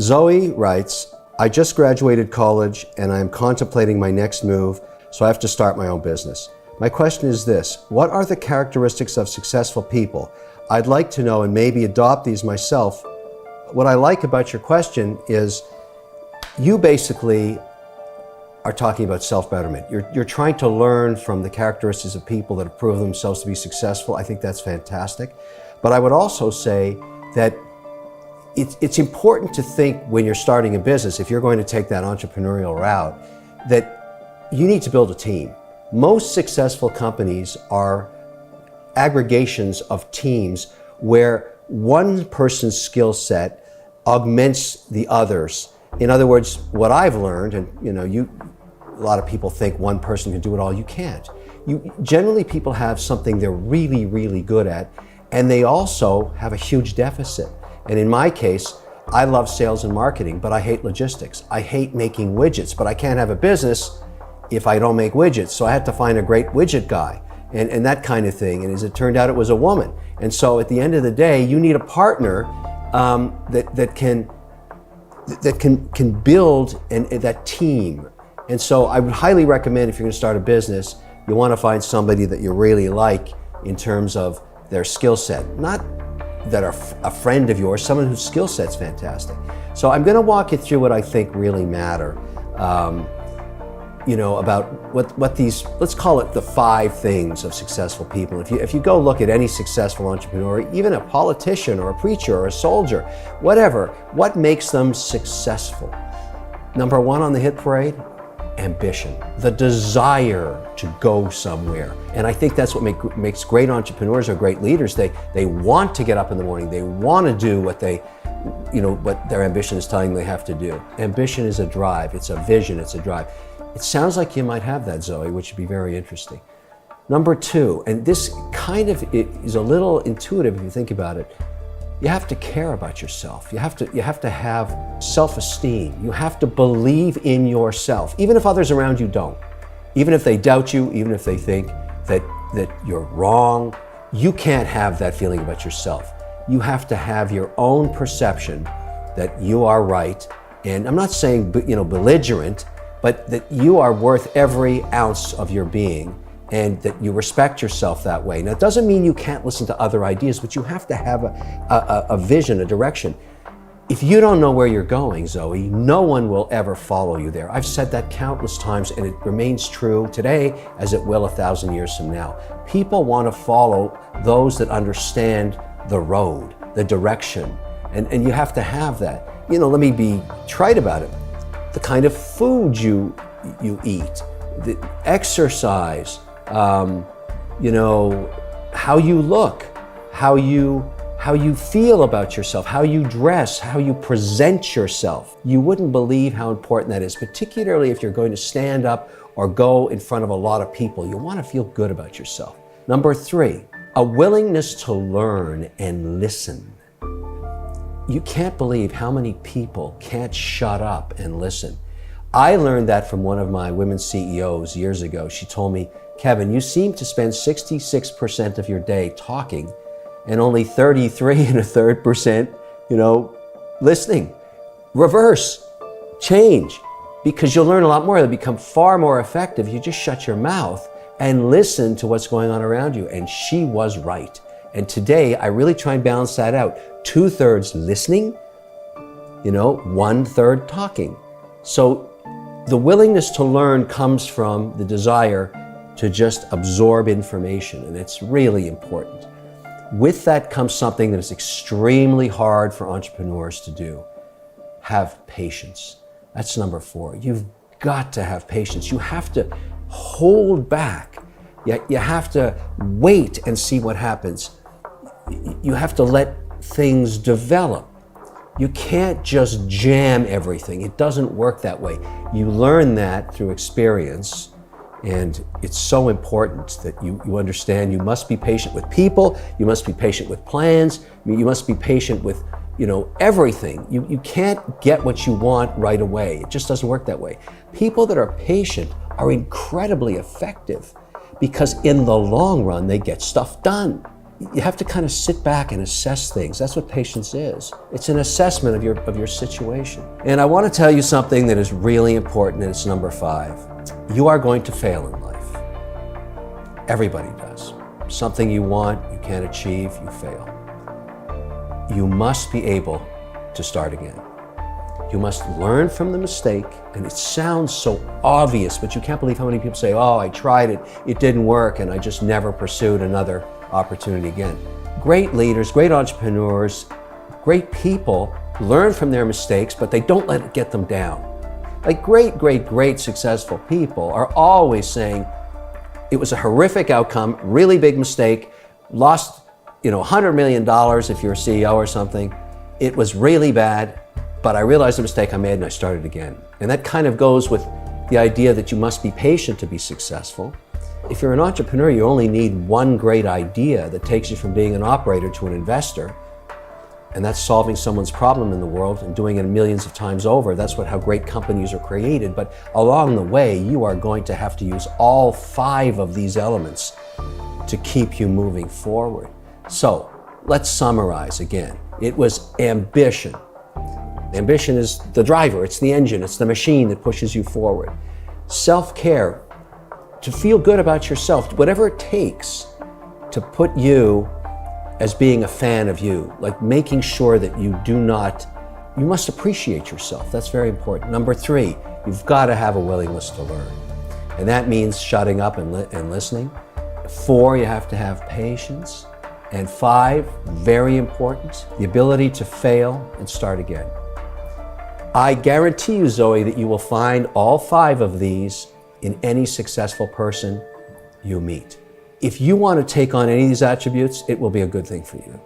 Zoe writes, I just graduated college and I am contemplating my next move, so I have to start my own business. My question is this: what are the characteristics of successful people? I'd like to know and maybe adopt these myself. What I like about your question is you basically are talking about self-betterment. You're trying to learn from the characteristics of people that have proven themselves to be successful. I think that's fantastic. But I would also say that it's important to think when you're starting a business, if you're going to take that entrepreneurial route, that you need to build a team. Most successful companies are aggregations of teams where one person's skill set augments the others. In other words, what I've learned, and a lot of people think one person can do it all. You can't. Generally, people have something they're really, really good at, and they also have a huge deficit. And in my case, I love sales and marketing, but I hate logistics. I hate making widgets, but I can't have a business if I don't make widgets. So I had to find a great widget guy and that kind of thing. And as it turned out, it was a woman. And so at the end of the day, you need a partner that can build that team. And so I would highly recommend, if you're going to start a business, you want to find somebody that you really like in terms of their skill set. Not that are a friend of yours, someone whose skill set's fantastic. So I'm going to walk you through what I think really matter, about what these, let's call it the 5 things of successful people. If you go look at any successful entrepreneur, even a politician or a preacher or a soldier, whatever, what makes them successful? Number 1 on the hit parade, ambition, the desire to go somewhere. And I think that's what makes great entrepreneurs or great leaders. They want to get up in the morning. They want to do what what their ambition is telling them they have to do. Ambition is a drive. It's a vision. It's a drive. It sounds like you might have that, Zoe, which would be very interesting. Number 2, and this kind of is a little intuitive if you think about it, you have to care about yourself. You have to have self-esteem. You have to believe in yourself, even if others around you don't. Even if they doubt you, even if they think that you're wrong, you can't have that feeling about yourself. You have to have your own perception that you are right. And I'm not saying belligerent, but that you are worth every ounce of your being, and that you respect yourself that way. Now, it doesn't mean you can't listen to other ideas, but you have to have a vision, a direction. If you don't know where you're going, Zoe, no one will ever follow you there. I've said that countless times, and it remains true today as it will 1,000 years from now. People want to follow those that understand the road, the direction, and you have to have that. Let me be trite about it. The kind of food you eat, the exercise, how you look, how you feel about yourself, how you dress, how you present yourself. You wouldn't believe how important that is, particularly if you're going to stand up or go in front of a lot of people. You want to feel good about yourself. Number 3, a willingness to learn and listen. You can't believe how many people can't shut up and listen. I learned that from one of my women CEOs years ago. She told me, Kevin, you seem to spend 66% of your day talking and only 33.33%, listening. Reverse, change, because you'll learn a lot more. You'll become far more effective. You just shut your mouth and listen to what's going on around you. And she was right. And today, I really try and balance that out. 2/3 listening, 1/3 talking. So the willingness to learn comes from the desire to just absorb information, and it's really important. With that comes something that is extremely hard for entrepreneurs to do. Have patience. That's number 4. You've got to have patience. You have to hold back. You have to wait and see what happens. You have to let things develop. You can't just jam everything. It doesn't work that way. You learn that through experience, and it's so important that you understand you must be patient with people, you must be patient with plans, you must be patient with everything. You can't get what you want right away. It just doesn't work that way. People that are patient are incredibly effective because in the long run, they get stuff done. you have to kind of sit back and assess things. That's what patience is. It's an assessment of your situation. And I want to tell you something that is really important, and it's number 5. You are going to fail in life. Everybody does. Something you want, you can't achieve, you fail. You must be able to start again. You must learn from the mistake, and it sounds so obvious, but you can't believe how many people say, oh, I tried it, it didn't work, and I just never pursued another opportunity again. Great leaders, great entrepreneurs, great people learn from their mistakes, but they don't let it get them down. Like great successful people are always saying, it was a horrific outcome, really big mistake, lost $100 million if you're a CEO or something. It was really bad, but I realized the mistake I made and I started again. And that kind of goes with the idea that you must be patient to be successful. If you're an entrepreneur, you only need one great idea that takes you from being an operator to an investor. And that's solving someone's problem in the world and doing it millions of times over. That's how great companies are created. But along the way, you are going to have to use all 5 of these elements to keep you moving forward. So let's summarize again. It was ambition. Ambition is the driver, it's the engine, it's the machine that pushes you forward. Self-care, to feel good about yourself, whatever it takes to put you as being a fan of you, like making sure that you must appreciate yourself. That's very important. Number 3, you've got to have a willingness to learn. And that means shutting up and listening. 4, you have to have patience. And 5, very important, the ability to fail and start again. I guarantee you, Zoe, that you will find all 5 of these in any successful person you meet. If you want to take on any of these attributes, it will be a good thing for you.